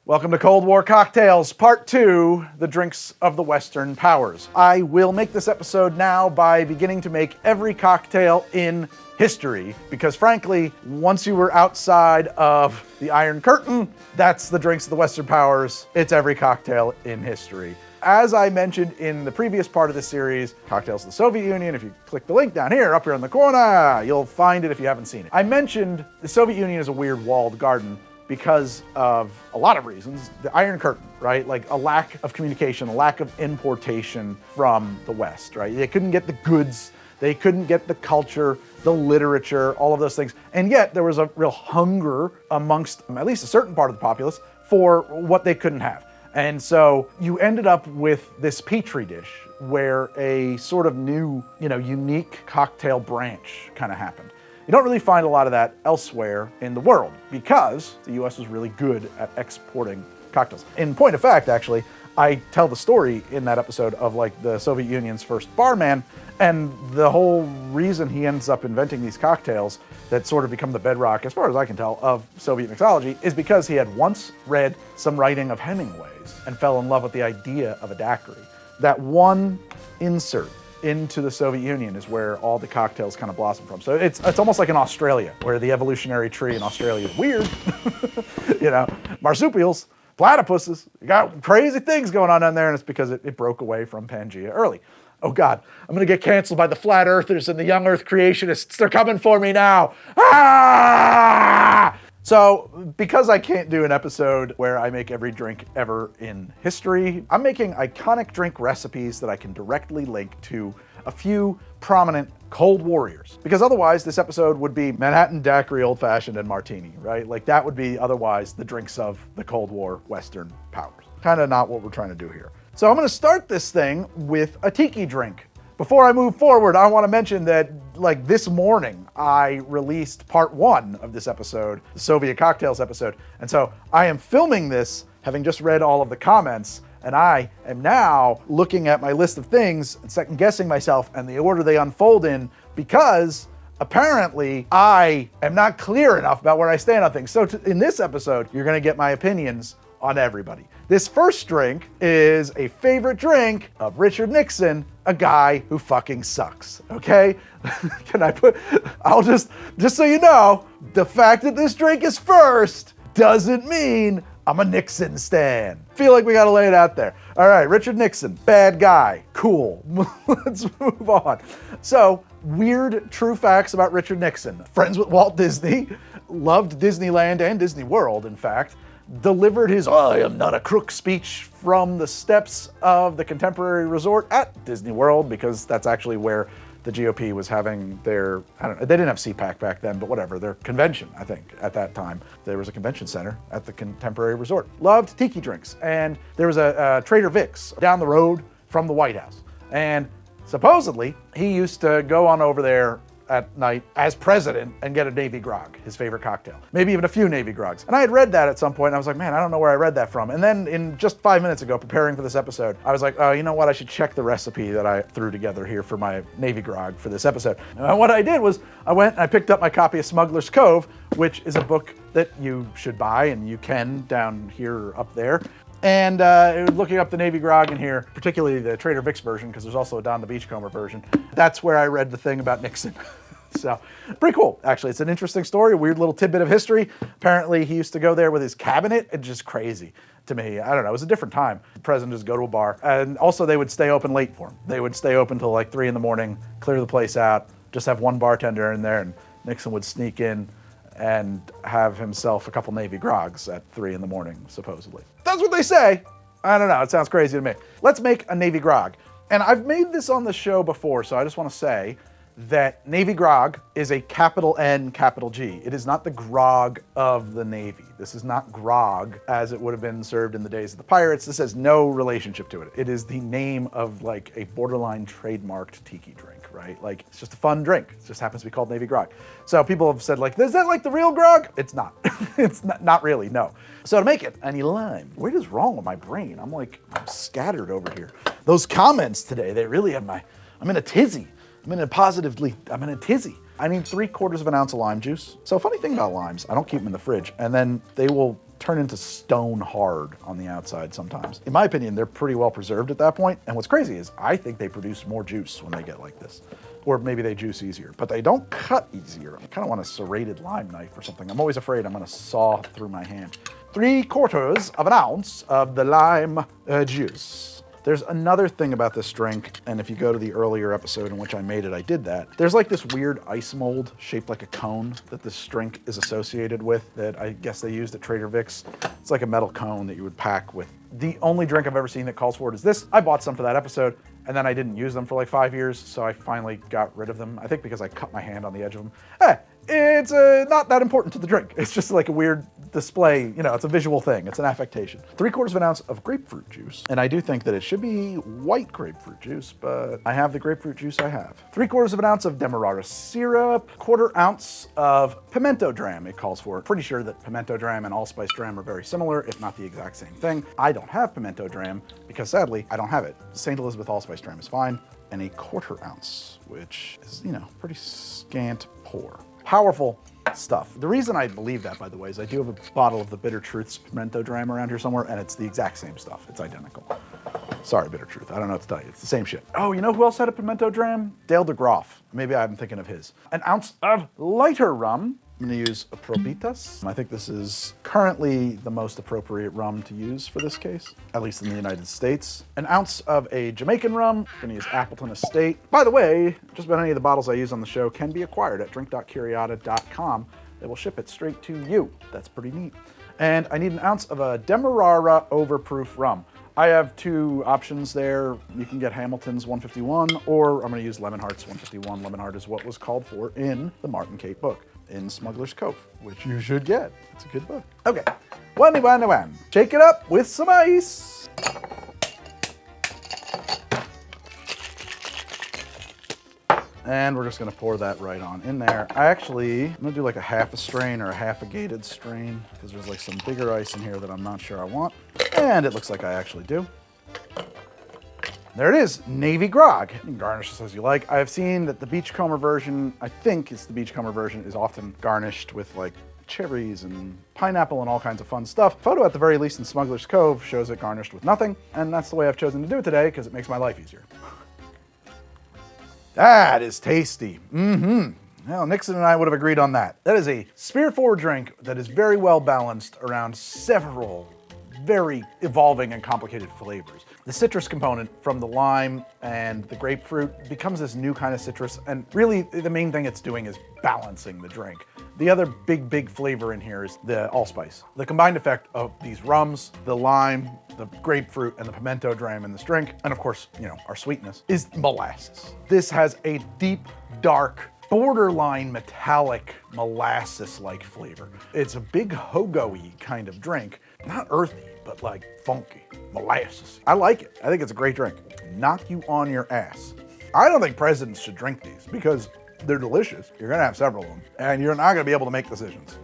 Welcome to Cold War Cocktails, Part 2, the drinks of the Western powers. I will make this episode now by beginning to make every cocktail in history, because frankly, once you were outside of the Iron Curtain, that's the drinks of the Western powers. It's every cocktail in history. As I mentioned in the previous part of the series, Cocktails of the Soviet Union, if you click the link down here, up here in the corner, you'll find it if you haven't seen it. I mentioned the Soviet Union is a weird walled garden because of a lot of reasons. The Iron Curtain, right? Like a lack of communication, a lack of importation from the West, right? They couldn't get the goods, they couldn't get the culture, the literature, all of those things. And yet there was a real hunger amongst at least a certain part of the populace for what they couldn't have. And so you ended up with this petri dish where a sort of new, unique cocktail branch kind of happened. You don't really find a lot of that elsewhere in the world because the US was really good at exporting cocktails. In point of fact, actually, I tell the story in that episode of like the Soviet Union's first barman, and the whole reason he ends up inventing these cocktails that sort of become the bedrock, as far as I can tell, of Soviet mixology is because he had once read some writing of Hemingway's and fell in love with the idea of a daiquiri. That one insert into the Soviet Union is where all the cocktails kind of blossom from. So it's almost like in Australia, where the evolutionary tree in Australia is weird. Marsupials, platypuses, you got crazy things going on down there, and it's because it broke away from Pangea early. Oh God, I'm gonna get canceled by the flat earthers and the young earth creationists. They're coming for me now. Ah! So, because I can't do an episode where I make every drink ever in history, I'm making iconic drink recipes that I can directly link to a few prominent Cold Warriors. Because otherwise, this episode would be Manhattan Daiquiri, Old Fashioned, and Martini, right? Like that would be otherwise the drinks of the Cold War Western powers. Kind of not what we're trying to do here. So I'm gonna start this thing with a tiki drink. Before I move forward, I want to mention that like this morning, I released part 1 of this episode, the Soviet Cocktails episode. And so I am filming this, having just read all of the comments, and I am now looking at my list of things and second guessing myself and the order they unfold in, because apparently I am not clear enough about where I stand on things. So in this episode, you're gonna get my opinions on everybody. This first drink is a favorite drink of Richard Nixon, a guy who fucking sucks, okay? I'll just so you know, the fact that this drink is first doesn't mean I'm a Nixon stan. Feel like we gotta lay it out there. All right, Richard Nixon, bad guy, cool. Let's move on. So, weird true facts about Richard Nixon. Friends with Walt Disney, loved Disneyland and Disney World, in fact. Delivered his "I am not a crook" speech from the steps of the Contemporary Resort at Disney World, because that's actually where the GOP was having their, they didn't have CPAC back then, but whatever, their convention, I think, at that time. There was a convention center at the Contemporary Resort. Loved tiki drinks, and there was a Trader Vic's down the road from the White House. And supposedly, he used to go on over there at night as president and get a Navy Grog, his favorite cocktail. Maybe even a few Navy Grogs. And I had read that at some point, and I was like, man, I don't know where I read that from. And then in just 5 minutes ago, preparing for this episode, I was like, oh, you know what? I should check the recipe that I threw together here for my Navy Grog for this episode. And what I did was I went and I picked up my copy of Smuggler's Cove, which is a book that you should buy, and you can down here up there. And looking up the Navy Grog in here, particularly the Trader Vic's version, because there's also a Don the Beachcomber version, that's where I read the thing about Nixon. So, pretty cool, actually. It's an interesting story, a weird little tidbit of history. Apparently, he used to go there with his cabinet. It's just crazy to me. I don't know, it was a different time. The president just go to a bar. And also, they would stay open late for him. They would stay open till like 3 in the morning, clear the place out, just have one bartender in there, and Nixon would sneak in and have himself a couple Navy Grogs at 3 in the morning, supposedly. That's what they say. I don't know, it sounds crazy to me. Let's make a Navy Grog. And I've made this on the show before, so I just want to say that Navy Grog is a capital N, capital G. It is not the grog of the Navy. This is not grog as it would have been served in the days of the pirates. This has no relationship to it. It is the name of like a borderline trademarked tiki drink, right? Like, it's just a fun drink. It just happens to be called Navy Grog. So people have said like, is that like the real grog? It's not. It's not really, no. So to make it, I need lime. What is wrong with my brain? I'm scattered over here. Those comments today, they really have I'm in a tizzy. I'm in a tizzy. I need 3/4 of an ounce of lime juice. So funny thing about limes, I don't keep them in the fridge, and then they will turn into stone hard on the outside sometimes. In my opinion, they're pretty well preserved at that point. And what's crazy is I think they produce more juice when they get like this. Or maybe they juice easier, but they don't cut easier. I kind of want a serrated lime knife or something. I'm always afraid I'm gonna saw through my hand. 3/4 of an ounce of the lime juice. There's another thing about this drink, and if you go to the earlier episode in which I made it, I did that. There's like this weird ice mold shaped like a cone that this drink is associated with that I guess they used at Trader Vic's. It's like a metal cone that you would pack with. The only drink I've ever seen that calls for it is this. I bought some for that episode, and then I didn't use them for like 5 years, so I finally got rid of them. I think because I cut my hand on the edge of them. It's not that important to the drink. It's just like a weird display, it's a visual thing. It's an affectation. 3/4 of an ounce of grapefruit juice. And I do think that it should be white grapefruit juice, but I have the grapefruit juice I have. 3/4 of an ounce of Demerara syrup, 1/4 ounce of pimento dram it calls for. Pretty sure that pimento dram and allspice dram are very similar, if not the exact same thing. I don't have pimento dram because sadly, I don't have it. St. Elizabeth allspice dram is fine. And a 1/4 ounce, which is, pretty scant pour. Powerful stuff. The reason I believe that, by the way, is I do have a bottle of the Bitter Truth's pimento dram around here somewhere, and it's the exact same stuff. It's identical. Sorry, Bitter Truth. I don't know what to tell you. It's the same shit. Oh, you know who else had a pimento dram? Dale DeGroff. Maybe I'm thinking of his. An ounce of lighter rum. I'm going to use a Probitas. I think this is currently the most appropriate rum to use for this case, at least in the United States. An ounce of a Jamaican rum. I'm going to use Appleton Estate. By the way, just about any of the bottles I use on the show can be acquired at drink.curiata.com. They will ship it straight to you. That's pretty neat. And I need an ounce of a Demerara Overproof Rum. I have 2 options there. You can get Hamilton's 151, or I'm going to use Lemonheart's 151. Lemonheart is what was called for in the Martin Kate book in Smuggler's Cove, which you should get. It's a good book. Okay, one. Shake it up with some ice. And we're just gonna pour that right on in there. I'm gonna do like a half a strain or a half a gated strain because there's like some bigger ice in here that I'm not sure I want. And it looks like I actually do. There it is, Navy Grog. You can garnish this as you like. I have seen that the Beachcomber version, I think it's the Beachcomber version, is often garnished with like cherries and pineapple and all kinds of fun stuff. Photo at the very least in Smuggler's Cove shows it garnished with nothing, and that's the way I've chosen to do it today because it makes my life easier. That is tasty. Well, Nixon and I would have agreed on that. That is a spirit-forward drink that is very well balanced around several very evolving and complicated flavors. The citrus component from the lime and the grapefruit becomes this new kind of citrus, and really the main thing it's doing is balancing the drink. The other big flavor in here is the allspice. The combined effect of these rums, the lime, the grapefruit, and the pimento dram in this drink, and of course, our sweetness, is molasses. This has a deep, dark, borderline metallic molasses-like flavor. It's a big hogo-y kind of drink. Not earthy, but like funky. Molasses. I like it. I think it's a great drink. Knock you on your ass. I don't think presidents should drink these because they're delicious. You're gonna have several of them, and you're not gonna be able to make decisions.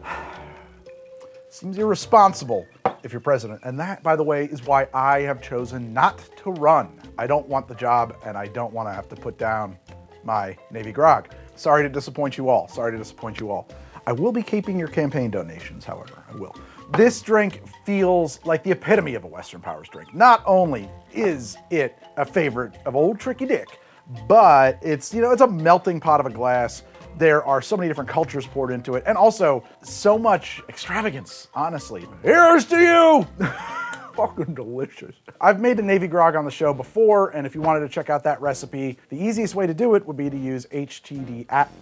Seems irresponsible if you're president. And that, by the way, is why I have chosen not to run. I don't want the job, and I don't want to have to put down my Navy Grog. Sorry to disappoint you all. Sorry to disappoint you all. I will be keeping your campaign donations, however. I will. This drink feels like the epitome of a Western Powers drink. Not only is it a favorite of old Tricky Dick, but it's, it's a melting pot of a glass. There are so many different cultures poured into it, and also so much extravagance, honestly. Here's to you! Fucking delicious. I've made a Navy Grog on the show before, and if you wanted to check out that recipe, the easiest way to do it would be to use htdapp.com,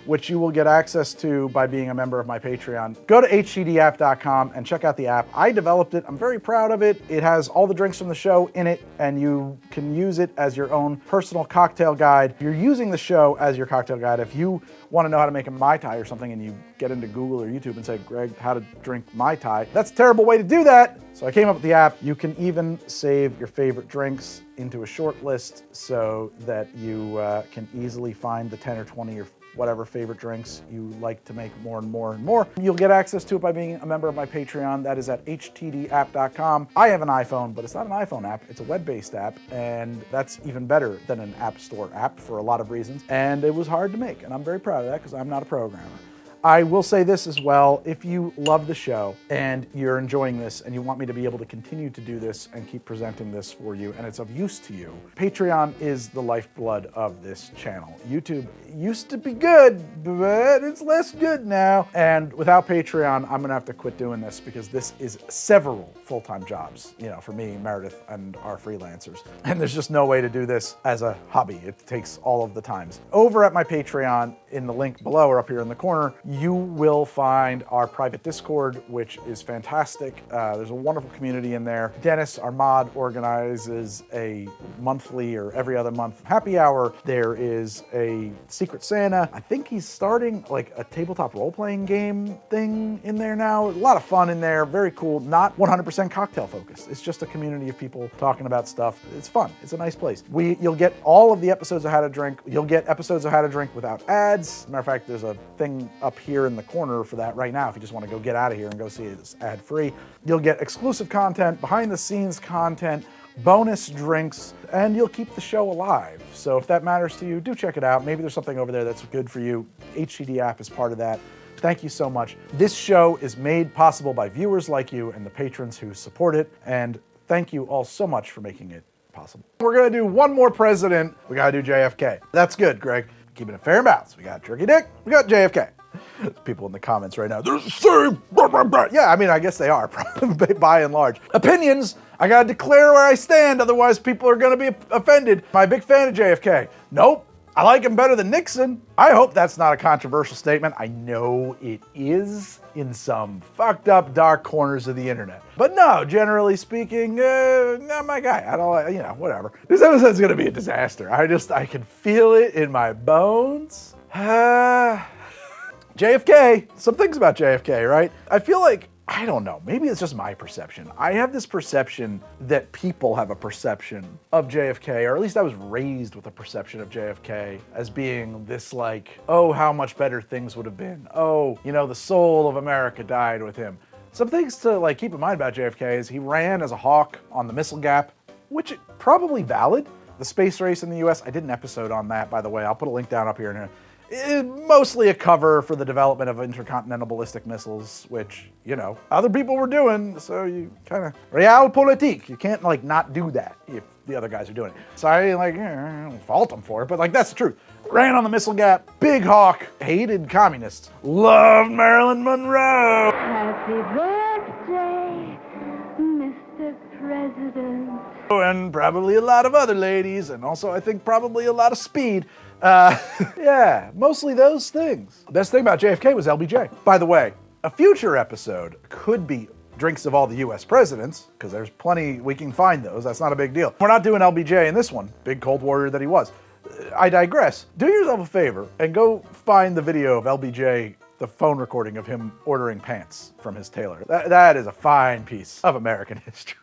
which you will get access to by being a member of my Patreon. Go to htdapp.com and check out the app. I developed it. I'm very proud of it. It has all the drinks from the show in it, and you can use it as your own personal cocktail guide. If you're using the show as your cocktail guide, if you want to know how to make a Mai Tai or something and you get into Google or YouTube and say, Greg, how to drink Mai Tai, that's a terrible way to do that. So I came up with the app. You can even save your favorite drinks into a short list so that you can easily find the 10 or 20 or whatever favorite drinks you like to make more and more and more. You'll get access to it by being a member of my Patreon. That is at htdapp.com. I have an iPhone, but it's not an iPhone app. It's a web-based app, and that's even better than an App Store app for a lot of reasons. And it was hard to make, and I'm very proud of that because I'm not a programmer. I will say this as well, if you love the show and you're enjoying this and you want me to be able to continue to do this and keep presenting this for you and it's of use to you, Patreon is the lifeblood of this channel. YouTube used to be good, but it's less good now. And without Patreon, I'm gonna have to quit doing this because this is several full-time jobs, you know, for me, Meredith, and our freelancers. And there's just no way to do this as a hobby. It takes all of the times. Over at my Patreon, in the link below or up here in the corner, you will find our private Discord, which is fantastic. There's a wonderful community in there. Dennis, our mod, organizes a monthly or every other month happy hour. There is a Secret Santa. I think he's starting like a tabletop role-playing game thing in there now. A lot of fun in there, very cool. Not 100% cocktail focused. It's just a community of people talking about stuff. It's fun. It's a nice place. You'll get all of the episodes of How to Drink. You'll get episodes of How to Drink without ads. Matter of fact, there's a thing up here in the corner for that right now if you just want to go get out of here and go see it. It's ad-free. You'll get exclusive content, behind-the-scenes content, bonus drinks, and you'll keep the show alive. So if that matters to you, do check it out. Maybe there's something over there that's good for you. HTD App is part of that. Thank you so much. This show is made possible by viewers like you and the patrons who support it, and thank you all so much for making it possible. We're gonna do one more president. We gotta do JFK. That's good, Greg. Keeping it fair and balanced. We got Turkey Dick, we got JFK. People in the comments right now, they're the same. Yeah, I mean, I guess they are, by and large. Opinions, I gotta declare where I stand, otherwise people are gonna be offended. Am I a big fan of JFK? Nope. I like him better than Nixon. I hope that's not a controversial statement. I know it is in some fucked up dark corners of the internet. But no, generally speaking, not my guy. I don't, you know, whatever. This episode's gonna be a disaster. I can feel it in my bones. JFK, some things about JFK, right? I feel like, I don't know, maybe it's just my perception. I have this perception that people have a perception of JFK, or at least I was raised with a perception of JFK as being this like, oh, how much better things would have been. Oh, you know, the soul of America died with him. Some things to like keep in mind about JFK is he ran as a hawk on the missile gap, which is probably valid. The space race in the US, I did an episode on that, by the way. I'll put a link down up here in here. Mostly a cover for the development of intercontinental ballistic missiles, which, you know, other people were doing, so you kind of, realpolitik, you can't, like, not do that if the other guys are doing it. So I, like, I don't fault them for it, but, like, that's the truth. Ran on the missile gap, big hawk, hated communists, loved Marilyn Monroe. Happy birthday, Mr. President. And probably a lot of other ladies, and also I think probably a lot of speed. Yeah, mostly those things. The best thing about JFK was LBJ. By the way, a future episode could be drinks of all the US presidents, because there's plenty, we can find those, that's not a big deal. We're not doing LBJ in this one, big cold warrior that he was. I digress. Do yourself a favor and go find the video of LBJ, the phone recording of him ordering pants from his tailor. That is a fine piece of American history.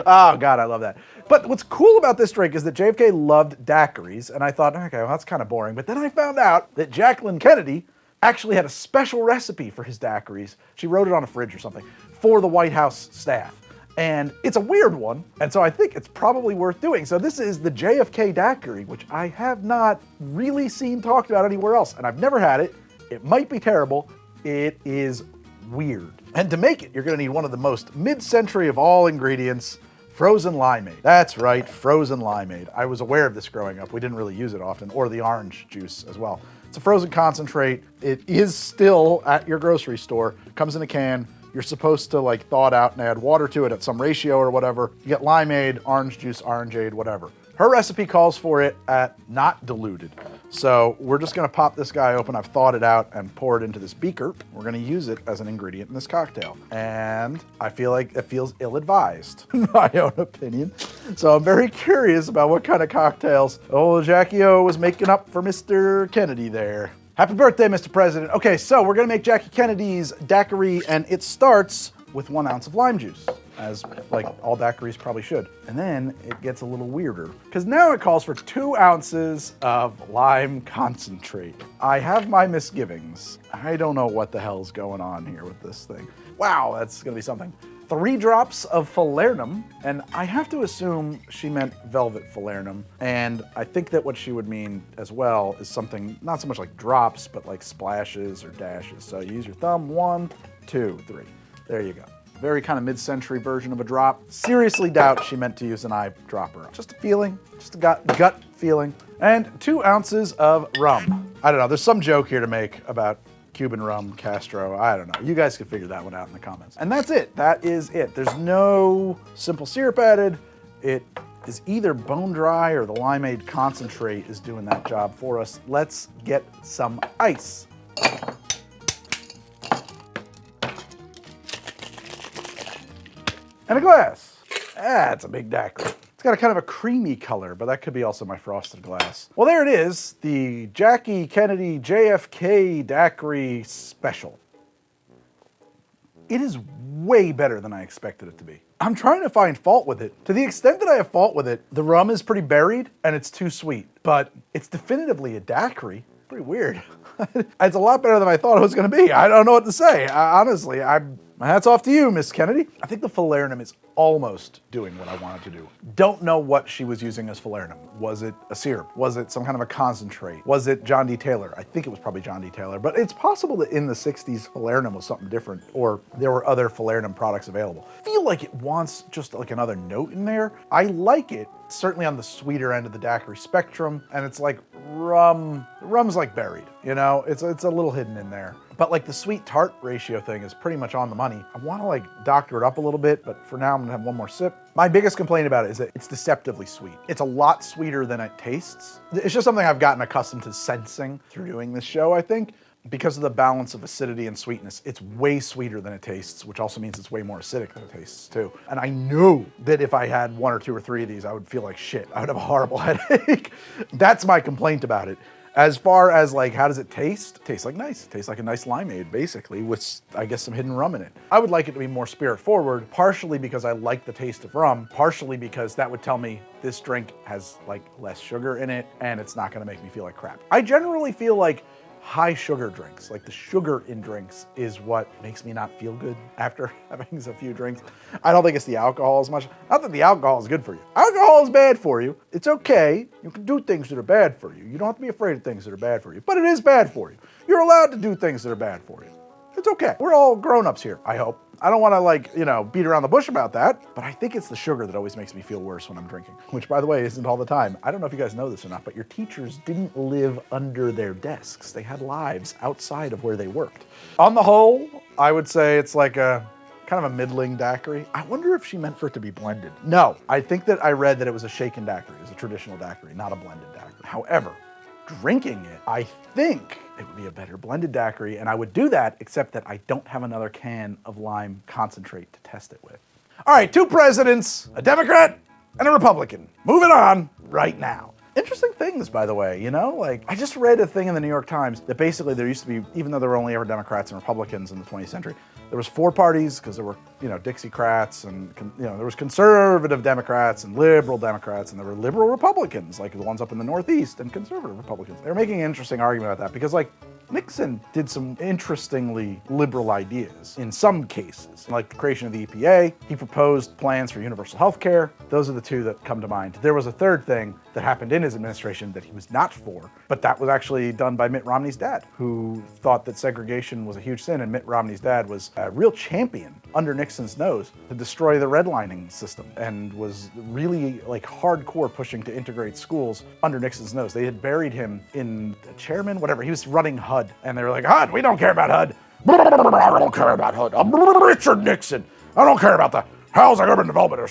Oh God, I love that. But what's cool about this drink is that JFK loved daiquiris, and I thought, okay, well, that's kind of boring. But then I found out that Jacqueline Kennedy actually had a special recipe for his daiquiris. She wrote it on a fridge or something for the White House staff. And it's a weird one, and so I think it's probably worth doing. So this is the JFK daiquiri, which I have not really seen talked about anywhere else, and I've never had it. It might be terrible. It is weird. And to make it, you're gonna need one of the most mid-century of all ingredients, frozen limeade. That's right, frozen limeade. I was aware of this growing up. We didn't really use it often, or the orange juice as well. It's a frozen concentrate. It is still at your grocery store. It comes in a can. You're supposed to like thaw it out and add water to it at some ratio or whatever. You get limeade, orange juice, orangeade, whatever. Her recipe calls for it at not diluted. So we're just gonna pop this guy open. I've thawed it out and pour it into this beaker. We're gonna use it as an ingredient in this cocktail. And I feel like it feels ill-advised, in my own opinion. So I'm very curious about what kind of cocktails old Jacqui-O was making up for Mr. Kennedy there. Happy birthday, Mr. President. Okay, so we're gonna make Jackie Kennedy's daiquiri, and it starts with 1 ounce of lime juice, as like all daiquiris probably should. And then it gets a little weirder, because now it calls for 2 ounces of lime concentrate. I have my misgivings. I don't know what the hell's going on here with this thing. Wow, that's gonna be something. 3 drops of falernum, and I have to assume she meant velvet falernum, and I think that what she would mean as well is something not so much like drops, but like splashes or dashes. So you use your thumb, 1, 2, 3. There you go. Very kind of mid-century version of a drop. Seriously doubt she meant to use an eyedropper. Just a feeling, just a gut feeling. And 2 ounces of rum. I don't know, there's some joke here to make about Cuban rum, Castro, I don't know. You guys can figure that one out in the comments. And that's it, that is it. There's no simple syrup added. It is either bone dry or the limeade concentrate is doing that job for us. Let's get some ice. And a glass. That's a big daiquiri. It's got a kind of a creamy color, but that could be also my frosted glass. Well, there it is, the Jackie Kennedy JFK Daiquiri Special. It is way better than I expected it to be. I'm trying to find fault with it. To the extent that I have fault with it, the rum is pretty buried and it's too sweet, but it's definitively a daiquiri. Pretty weird. It's a lot better than I thought it was gonna be. I don't know what to say. Honestly, my hat's off to you, Miss Kennedy. I think the falernum is almost doing what I wanted to do. Don't know what she was using as falernum. Was it a syrup? Was it some kind of a concentrate? Was it John D. Taylor? I think it was probably John D. Taylor, but it's possible that in the 60s, falernum was something different, or there were other falernum products available. I feel like it wants just like another note in there. I like it, certainly on the sweeter end of the daiquiri spectrum, and it's like rum. Rum's like buried, you know? It's a little hidden in there. But like the sweet tart ratio thing is pretty much on the money. I wanna like doctor it up a little bit, but for now I'm gonna have one more sip. My biggest complaint about it is that it's deceptively sweet. It's a lot sweeter than it tastes. It's just something I've gotten accustomed to sensing through doing this show, I think. Because of the balance of acidity and sweetness, it's way sweeter than it tastes, which also means it's way more acidic than it tastes too. And I know that if I had 1 or 2 or 3 of these, I would feel like shit. I would have a horrible headache. That's my complaint about it. As far as like, how does it taste? It tastes like nice. It tastes like a nice limeade, basically, with, I guess, some hidden rum in it. I would like it to be more spirit forward, partially because I like the taste of rum, partially because that would tell me this drink has like less sugar in it and it's not gonna make me feel like crap. I generally feel like high sugar drinks, like the sugar in drinks, is what makes me not feel good after having a few drinks. I don't think it's the alcohol as much. Not that the alcohol is good for you. Alcohol is bad for you. It's okay. You can do things that are bad for you. You don't have to be afraid of things that are bad for you, but it is bad for you. You're allowed to do things that are bad for you. It's okay. We're all grown-ups here, I hope. I don't want to like, you know, beat around the bush about that, but I think it's the sugar that always makes me feel worse when I'm drinking, which by the way, isn't all the time. I don't know if you guys know this or not, but your teachers didn't live under their desks. They had lives outside of where they worked. On the whole, I would say it's like a kind of a middling daiquiri. I wonder if she meant for it to be blended. No, I think that I read that it was a shaken daiquiri. It was a traditional daiquiri, not a blended daiquiri. However, drinking it, I think it would be a better blended daiquiri, and I would do that, except that I don't have another can of lime concentrate to test it with. All right, 2 presidents, a Democrat and a Republican. Moving on right now. Interesting things, by the way, you know? Like, I just read a thing in the New York Times that basically there used to be, even though there were only ever Democrats and Republicans in the 20th century, there was 4 parties, because there were, you know, Dixiecrats, and, you know, there was conservative Democrats and liberal Democrats, and there were liberal Republicans, like the ones up in the Northeast, and conservative Republicans. They were making an interesting argument about that, because, like, Nixon did some interestingly liberal ideas in some cases, like the creation of the EPA. He proposed plans for universal health care. Those are the 2 that come to mind. There was a 3rd thing that happened in his administration that he was not for, but that was actually done by Mitt Romney's dad, who thought that segregation was a huge sin, and Mitt Romney's dad was a real champion under Nixon's nose to destroy the redlining system, and was really like hardcore pushing to integrate schools under Nixon's nose. They had buried him in the chairman, whatever. He was running HUD, and they were like, HUD, we don't care about HUD. I don't care about HUD. I'm Richard Nixon. I don't care about the housing urban development.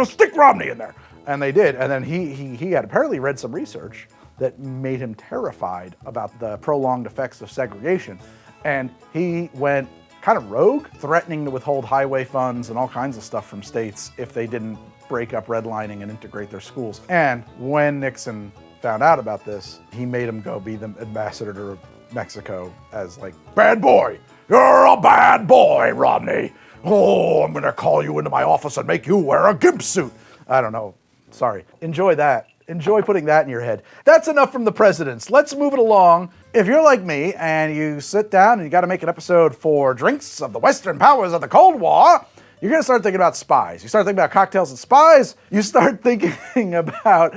Stick Romney in there. And they did, and then he had apparently read some research that made him terrified about the prolonged effects of segregation, and he went kind of rogue, threatening to withhold highway funds and all kinds of stuff from states if they didn't break up redlining and integrate their schools. And when Nixon found out about this, he made him go be the ambassador to Mexico as like, bad boy, you're a bad boy, Romney. Oh, I'm gonna call you into my office and make you wear a gimp suit. I don't know, sorry. Enjoy that. Enjoy putting that in your head. That's enough from the presidents. Let's move it along. If you're like me and you sit down and you gotta make an episode for Drinks of the Western Powers of the Cold War, you're gonna start thinking about spies. You start thinking about cocktails and spies. You start thinking about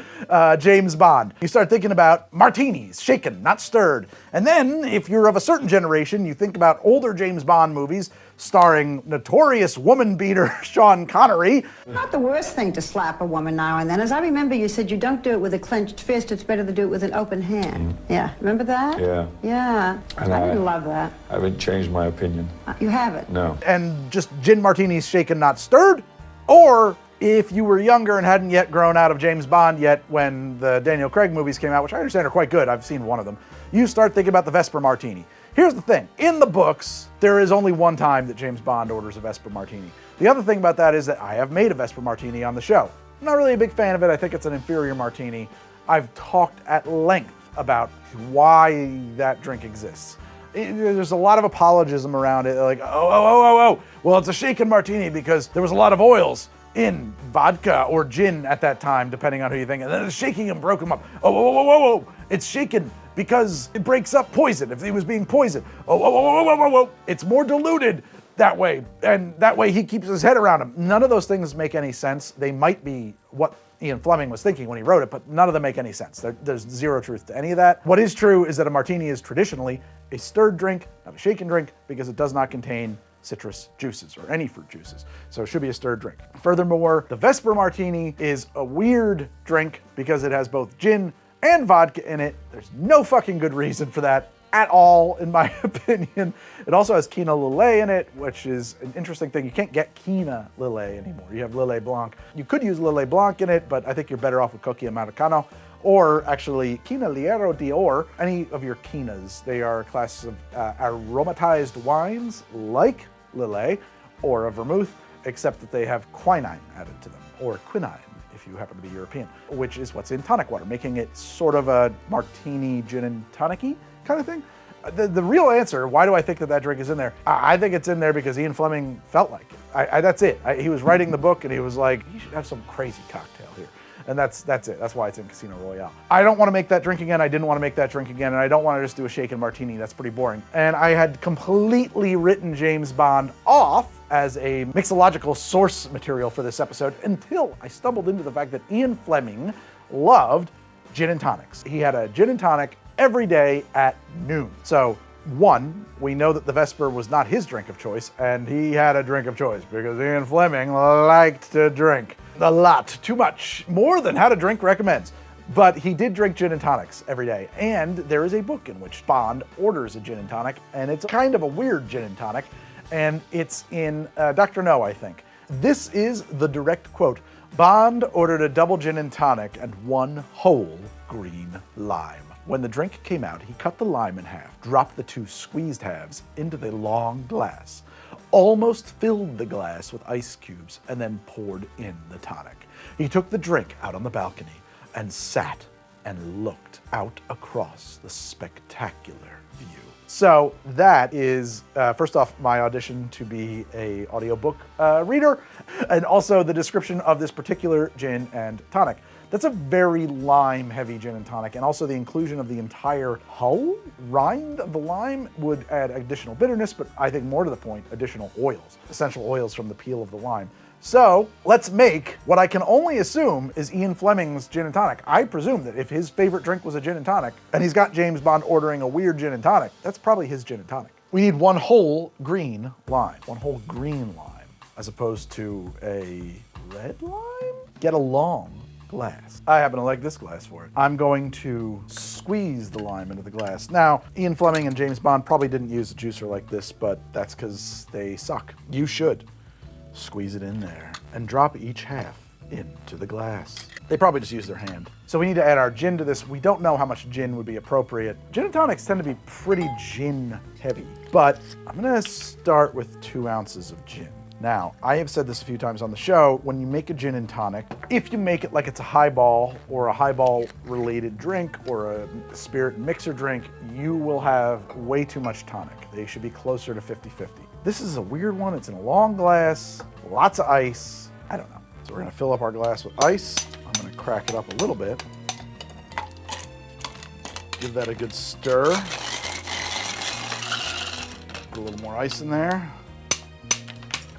James Bond. You start thinking about martinis, shaken, not stirred. And then, if you're of a certain generation, you think about older James Bond movies starring notorious woman beater Sean Connery. Not the worst thing to slap a woman now and then. As I remember, you said you don't do it with a clenched fist. It's better to do it with an open hand. Yeah, remember that? Yeah. Yeah. And I didn't love that. I haven't changed my opinion. You haven't? No. And just gin martinis shaken, not stirred. Or if you were younger and hadn't yet grown out of James Bond yet when the Daniel Craig movies came out, which I understand are quite good, I've seen one of them, you start thinking about the Vesper Martini. Here's the thing, in the books, there is only one time that James Bond orders a Vesper Martini. The other thing about that is that I have made a Vesper Martini on the show. I'm not really a big fan of it, I think it's an inferior martini. I've talked at length about why that drink exists. There's a lot of apologism around it, like, oh, well, it's a shaken martini because there was a lot of oils in vodka or gin at that time, depending on who you think, and then it's shaking and broke them up. Oh, it's shaken because it breaks up poison if he was being poisoned. Oh, it's more diluted that way, and that way he keeps his head around him. None of those things make any sense. They might be what Ian Fleming was thinking when he wrote it, but none of them make any sense. There's zero truth to any of that. What is true is that a martini is traditionally a stirred drink, not a shaken drink, because it does not contain citrus juices or any fruit juices. So it should be a stirred drink. Furthermore, the Vesper Martini is a weird drink because it has both gin and vodka in it. There's no fucking good reason for that at all, in my opinion. It also has Quina Lillet in it, which is an interesting thing. You can't get Quina Lillet anymore. You have Lillet Blanc. You could use Lillet Blanc in it, but I think you're better off with Coquille Americano, or actually Quina Liero d'Or, any of your Quinas. They are a class of aromatized wines like Lillet or a vermouth, except that they have quinine added to them, or quinine if you happen to be European, which is what's in tonic water, making it sort of a martini gin and tonic-y kind of thing. The real answer, why do I think that drink is in there? I think it's in there because Ian Fleming felt like it. That's it. He was writing the book and he was like, you should have some crazy cocktail here. And that's it. That's why it's in Casino Royale. I don't want to make that drink again. I didn't want to make that drink again. And I don't want to just do a shaken martini. That's pretty boring. And I had completely written James Bond off as a mixological source material for this episode until I stumbled into the fact that Ian Fleming loved gin and tonics. He had a gin and tonic every day at noon. So, one, we know that the Vesper was not his drink of choice, and he had a drink of choice because Ian Fleming liked to drink a lot, too much, more than How to Drink recommends. But he did drink gin and tonics every day, and there is a book in which Bond orders a gin and tonic, and it's kind of a weird gin and tonic, and it's in Dr. No, I think. This is the direct quote. Bond ordered a double gin and tonic and one whole green lime. When the drink came out, he cut the lime in half, dropped the two squeezed halves into the long glass, almost filled the glass with ice cubes, and then poured in the tonic. He took the drink out on the balcony and sat and looked out across the spectacular view. So that is, first off, my audition to be a audiobook reader, and also the description of this particular gin and tonic. That's a very lime-heavy gin and tonic, and also the inclusion of the entire hull rind of the lime would add additional bitterness, but I think more to the point, additional oils, essential oils from the peel of the lime. So let's make what I can only assume is Ian Fleming's gin and tonic. I presume that if his favorite drink was a gin and tonic, and he's got James Bond ordering a weird gin and tonic, that's probably his gin and tonic. We need one whole green lime, as opposed to a red lime? Get a long glass. I happen to like this glass for it. I'm going to squeeze the lime into the glass. Now, Ian Fleming and James Bond probably didn't use a juicer like this, but that's because they suck. You should. Squeeze it in there and drop each half into the glass. They probably just use their hand. So we need to add our gin to this. We don't know how much gin would be appropriate. Gin and tonics tend to be pretty gin heavy, but I'm gonna start with 2 ounces of gin. Now, I have said this a few times on the show, when you make a gin and tonic, if you make it like it's a highball or a highball related drink or a spirit mixer drink, you will have way too much tonic. They should be closer to 50-50. This is a weird one. It's in a long glass, lots of ice. I don't know. So we're gonna fill up our glass with ice. I'm gonna crack it up a little bit. Give that a good stir. Put a little more ice in there.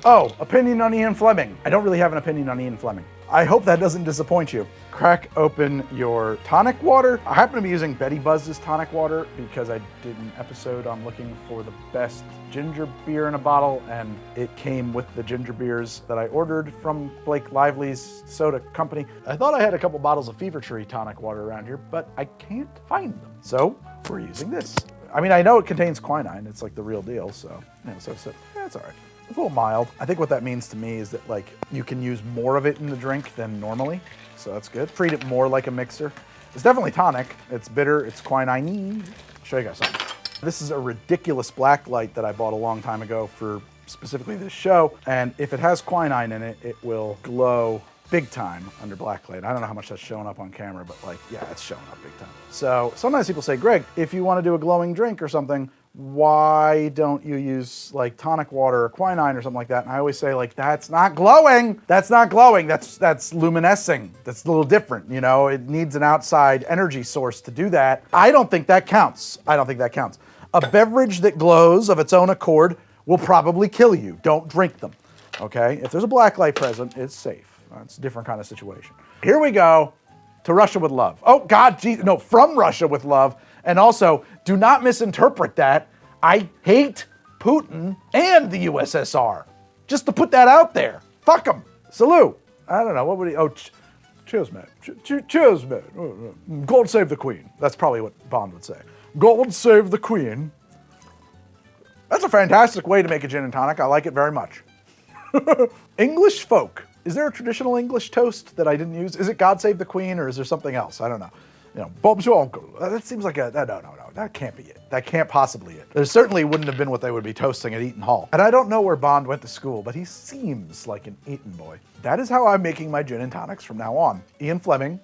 Oh, opinion on Ian Fleming. I don't really have an opinion on Ian Fleming. I hope that doesn't disappoint you. Crack open your tonic water. I happen to be using Betty Buzz's tonic water because I did an episode on looking for the best ginger beer in a bottle, and it came with the ginger beers that I ordered from Blake Lively's soda company. I thought I had a couple bottles of Fever Tree tonic water around here, but I can't find them. So we're using this. I mean, I know it contains quinine. It's like the real deal, so yeah, it's all right. It's a little mild. I think what that means to me is that like you can use more of it in the drink than normally, so that's good. Treat it more like a mixer. It's definitely tonic. It's bitter. It's quinine. I'll show you guys something. This is a ridiculous black light that I bought a long time ago for specifically this show, and if it has quinine in it, it will glow big time under black light. I don't know how much that's showing up on camera, but like, yeah, it's showing up big time. So sometimes people say, Greg, if you want to do a glowing drink or something, why don't you use like tonic water or quinine or something like that? And I always say like, that's not glowing. That's not glowing. That's luminescing. That's a little different. You know, it needs an outside energy source to do that. I don't think that counts. I don't think that counts. A beverage that glows of its own accord will probably kill you. Don't drink them. Okay? If there's a black light present, it's safe. It's a different kind of situation. Here we go to Russia with love. Oh God, geez, no, from Russia with love. And also, do not misinterpret that. I hate Putin and the USSR. Just to put that out there. Fuck them. Salute. I don't know, what would he, cheers, man. Cheers, man. God save the Queen. That's probably what Bond would say. God save the Queen. That's a fantastic way to make a gin and tonic. I like it very much. English folk. Is there a traditional English toast that I didn't use? Is it God Save the Queen, or is there something else? I don't know. You know, Bob's your uncle. That seems like no, that can't be it. That can't possibly it. There certainly wouldn't have been what they would be toasting at Eton Hall. And I don't know where Bond went to school, but he seems like an Eton boy. That is how I'm making my gin and tonics from now on. Ian Fleming,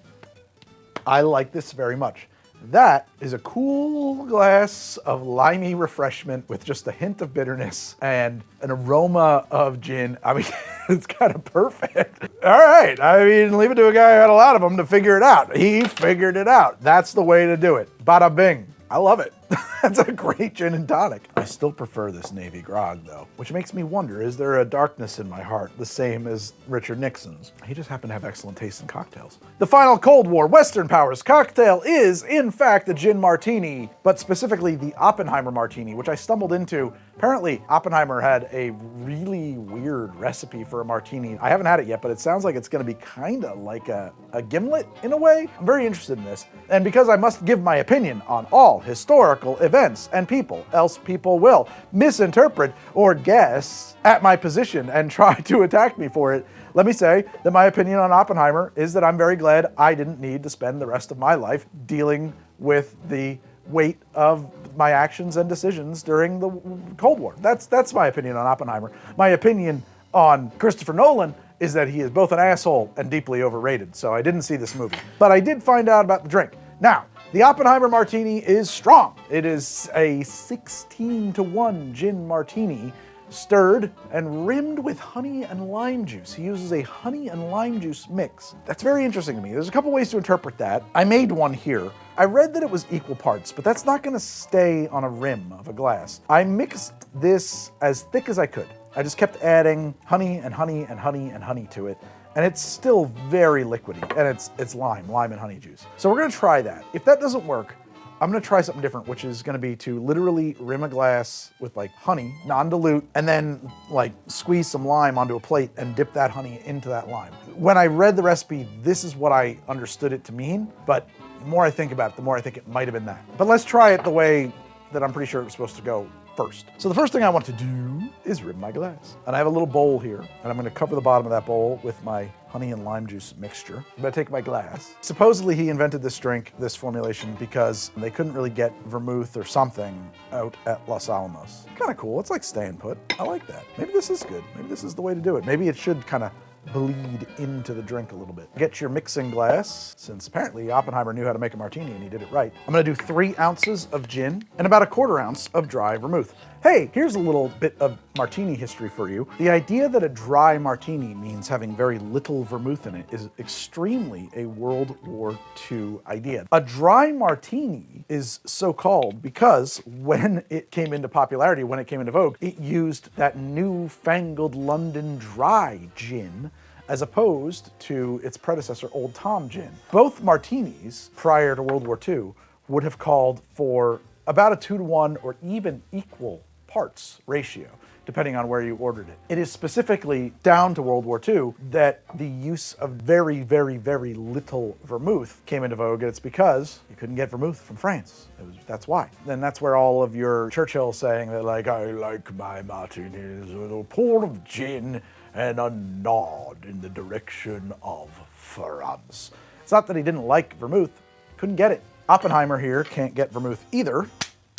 I like this very much. That is a cool glass of limey refreshment with just a hint of bitterness and an aroma of gin. I mean, it's kind of perfect. All right. I mean, leave it to a guy who had a lot of them to figure it out. He figured it out. That's the way to do it. Bada bing. I love it. That's a great gin and tonic. I still prefer this Navy Grog, though, which makes me wonder, is there a darkness in my heart, the same as Richard Nixon's? He just happened to have excellent taste in cocktails. The final Cold War Western Powers cocktail is, in fact, a gin martini, but specifically the Oppenheimer Martini, which I stumbled into. Apparently, Oppenheimer had a really weird recipe for a martini. I haven't had it yet, but it sounds like it's going to be kind of like a gimlet in a way. I'm very interested in this. And because I must give my opinion on all historical events and people, else people will misinterpret or guess at my position and try to attack me for it, let me say that my opinion on Oppenheimer is that I'm very glad I didn't need to spend the rest of my life dealing with the weight of my actions and decisions during the Cold War. That's my opinion on Oppenheimer. My opinion on Christopher Nolan is that he is both an asshole and deeply overrated, so I didn't see this movie. But I did find out about the drink. Now, the Oppenheimer Martini is strong. It is a 16-to-1 gin martini, stirred and rimmed with honey and lime juice. He uses a honey and lime juice mix. That's very interesting to me. There's a couple ways to interpret that. I made one here. I read that it was equal parts, but that's not gonna stay on a rim of a glass. I mixed this as thick as I could. I just kept adding honey and honey and honey and honey to it, and it's still very liquidy, and it's lime and honey juice. So we're gonna try that. If that doesn't work, I'm gonna try something different, which is gonna be to literally rim a glass with like honey, non-dilute, and then like squeeze some lime onto a plate and dip that honey into that lime. When I read the recipe, this is what I understood it to mean, but the more I think about it, the more I think it might have been that. But let's try it the way that I'm pretty sure it was supposed to go first. So the first thing I want to do is rim my glass. And I have a little bowl here, and I'm gonna cover the bottom of that bowl with my honey and lime juice mixture. I'm gonna take my glass. Supposedly he invented this drink, this formulation, because they couldn't really get vermouth or something out at Los Alamos. Kind of cool, it's like staying put. I like that. Maybe this is good. Maybe this is the way to do it. Maybe it should kind of bleed into the drink a little bit. Get your mixing glass, since apparently Oppenheimer knew how to make a martini and he did it right. I'm gonna do 3 ounces of gin and about 1/4 ounce of dry vermouth. Hey, here's a little bit of martini history for you. The idea that a dry martini means having very little vermouth in it is extremely a World War II idea. A dry martini is so called because when it came into popularity, when it came into vogue, it used that newfangled London dry gin as opposed to its predecessor, Old Tom gin. Both martinis, prior to World War II, would have called for about a 2-to-1 or even equal parts ratio, depending on where you ordered it. It is specifically down to World War II that the use of very, very, very little vermouth came into vogue, and it's because you couldn't get vermouth from France. That's why. And that's where all of your Churchill saying that, like, I like my martinis with a pour of gin and a nod in the direction of France. It's not that he didn't like vermouth, couldn't get it. Oppenheimer here can't get vermouth either,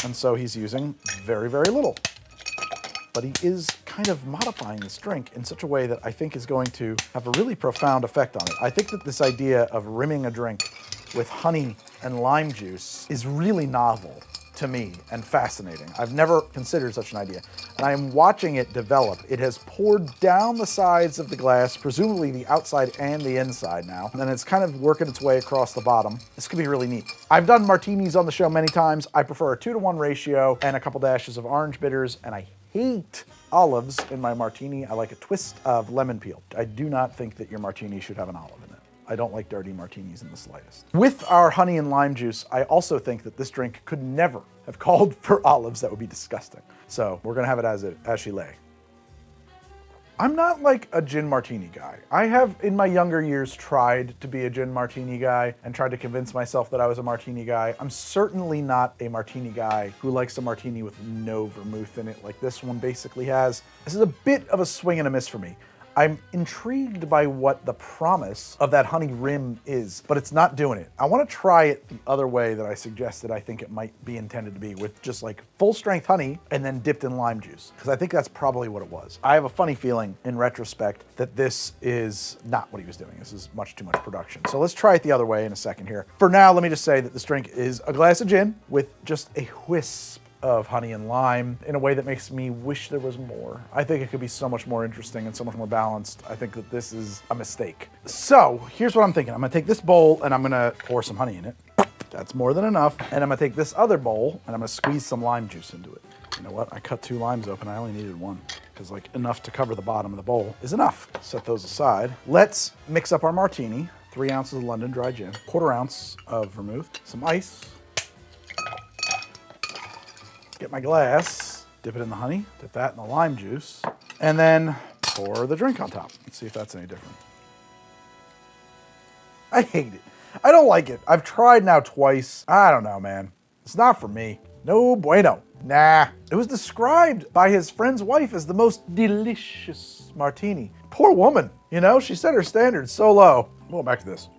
and so he's using very, very little. But he is kind of modifying this drink in such a way that I think is going to have a really profound effect on it. I think that this idea of rimming a drink with honey and lime juice is really novel to me and fascinating. I've never considered such an idea. And I am watching it develop. It has poured down the sides of the glass, presumably the outside and the inside now, and it's kind of working its way across the bottom. This could be really neat. I've done martinis on the show many times. I prefer a 2-to-1 ratio and a couple dashes of orange bitters, and I hate olives in my martini. I like a twist of lemon peel. I do not think that your martini should have an olive in it. I don't like dirty martinis in the slightest. With our honey and lime juice, I also think that this drink could never have called for olives. That would be disgusting. So we're gonna have it as she lay. I'm not like a gin martini guy. I have, in my younger years, tried to be a gin martini guy and tried to convince myself that I was a martini guy. I'm certainly not a martini guy who likes a martini with no vermouth in it like this one basically has. This is a bit of a swing and a miss for me. I'm intrigued by what the promise of that honey rim is, but it's not doing it. I want to try it the other way that I suggested I think it might be intended to be, with just like full strength honey and then dipped in lime juice, because I think that's probably what it was. I have a funny feeling in retrospect that this is not what he was doing. This is much too much production. So let's try it the other way in a second here. For now, let me just say that this drink is a glass of gin with just a wisp of honey and lime in a way that makes me wish there was more. I think it could be so much more interesting and so much more balanced. I think that this is a mistake. So here's what I'm thinking. I'm gonna take this bowl and I'm gonna pour some honey in it. That's more than enough. And I'm gonna take this other bowl and I'm gonna squeeze some lime juice into it. You know what? I cut 2 limes open. I only needed 1 because like enough to cover the bottom of the bowl is enough. Set those aside. Let's mix up our martini. 3 ounces of London dry gin, 1/4 ounce of vermouth, some ice. Get my glass, dip it in the honey, dip that in the lime juice, and then pour the drink on top. Let's see if that's any different. I hate it. I don't like it. I've tried now twice. I don't know, man. It's not for me. No bueno. Nah. It was described by his friend's wife as the most delicious martini. Poor woman. You know, she set her standards so low. We'll go back to this.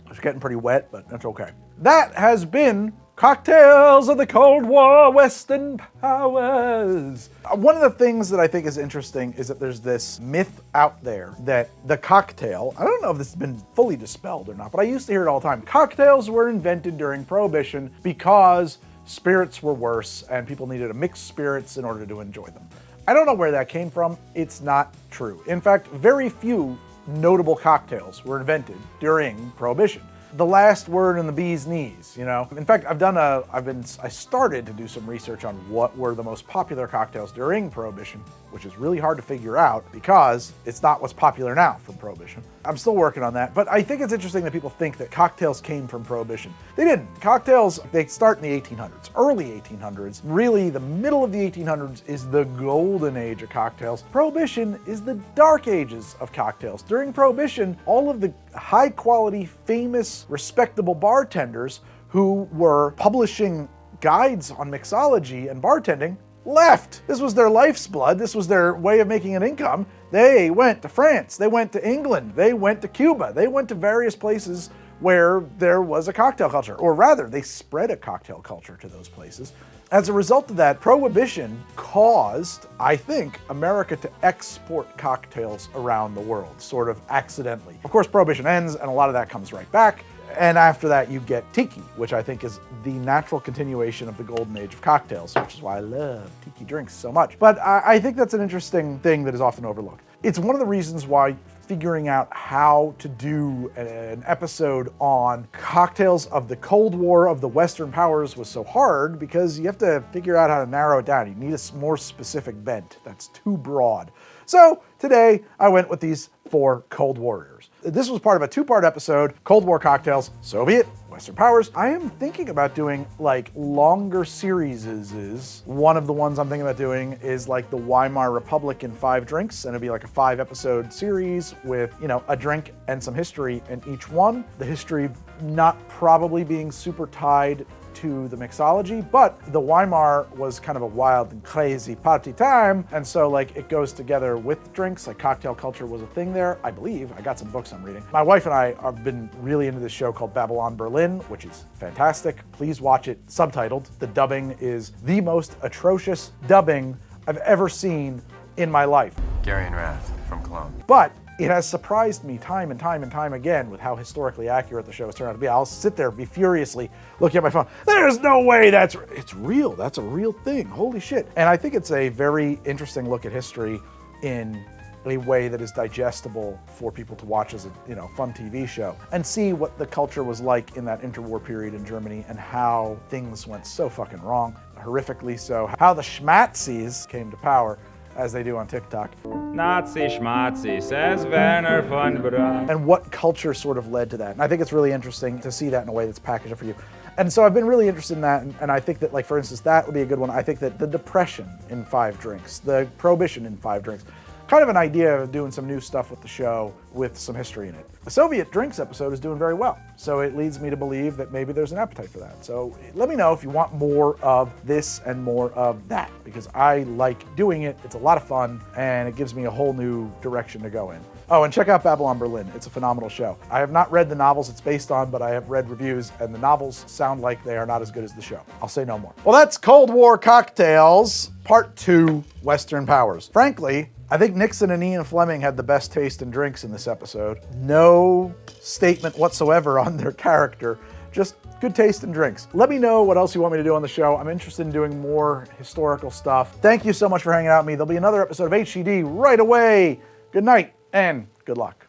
It's getting pretty wet, but that's okay. That has been Cocktails of the Cold War, Western Powers. One of the things that I think is interesting is that there's this myth out there that the cocktail, I don't know if this has been fully dispelled or not, but I used to hear it all the time. Cocktails were invented during Prohibition because spirits were worse and people needed to mix spirits in order to enjoy them. I don't know where that came from. It's not true. In fact, very few notable cocktails were invented during Prohibition. The last word in the bee's knees, you know? In fact, I started to do some research on what were the most popular cocktails during Prohibition, which is really hard to figure out because it's not what's popular now from Prohibition. I'm still working on that, but I think it's interesting that people think that cocktails came from Prohibition. They didn't. Cocktails, they start in the 1800s, early 1800s. Really, the middle of the 1800s is the golden age of cocktails. Prohibition is the dark ages of cocktails. During Prohibition, all of the high-quality, famous, respectable bartenders who were publishing guides on mixology and bartending left. This was their life's blood. This was their way of making an income. They went to France. They went to England. They went to Cuba. They went to various places where there was a cocktail culture, or rather, they spread a cocktail culture to those places. As a result of that, Prohibition caused, I think, America to export cocktails around the world, sort of accidentally. Of course, Prohibition ends, and a lot of that comes right back. And after that, you get tiki, which I think is the natural continuation of the golden age of cocktails, which is why I love tiki drinks so much. But I think that's an interesting thing that is often overlooked. It's one of the reasons why figuring out how to do an episode on cocktails of the Cold War of the Western powers was so hard, because you have to figure out how to narrow it down. You need a more specific bent. That's too broad. So today I went with these 4 Cold Warriors. This was part of a 2-part episode, Cold War cocktails, Soviet, Western powers. I am thinking about doing like longer series. One of the ones I'm thinking about doing is like the Weimar Republic in 5 drinks, and it'll be like a 5-episode series with, you know, a drink and some history in each one. The history not probably being super tied to the mixology, but the Weimar was kind of a wild and crazy party time, and so like it goes together with drinks. Like cocktail culture was a thing there, I believe. I got some books I'm reading. My wife and I have been really into this show called Babylon Berlin, which is fantastic. Please watch it subtitled. The dubbing is the most atrocious dubbing I've ever seen in my life. Gary and Wrath from Cologne. But it has surprised me time and time and time again with how historically accurate the show has turned out to be. I'll sit there, be furiously looking at my phone. There's no way it's real. That's a real thing. Holy shit. And I think it's a very interesting look at history in a way that is digestible for people to watch as a, you know, fun TV show, and see what the culture was like in that interwar period in Germany and how things went so fucking wrong, horrifically so, how the schmatzis came to power, as they do on TikTok. Nazi schmatzi, says Werner von Braun. And what culture sort of led to that. And I think it's really interesting to see that in a way that's packaged up for you. And so I've been really interested in that, and I think that, like, for instance, that would be a good one. I think that the Depression in 5 drinks, the Prohibition in 5 drinks, kind of an idea of doing some new stuff with the show with some history in it. The Soviet drinks episode is doing very well, so it leads me to believe that maybe there's an appetite for that. So let me know if you want more of this and more of that, because I like doing it. It's a lot of fun, and it gives me a whole new direction to go in. Oh, and check out Babylon Berlin. It's a phenomenal show. I have not read the novels it's based on, but I have read reviews, and the novels sound like they are not as good as the show. I'll say no more. Well, that's Cold War Cocktails, Part 2, Western Powers. Frankly, I think Nixon and Ian Fleming had the best taste in drinks in this episode. No statement whatsoever on their character, just good taste in drinks. Let me know what else you want me to do on the show. I'm interested in doing more historical stuff. Thank you so much for hanging out with me. There'll be another episode of HTD right away. Good night and good luck.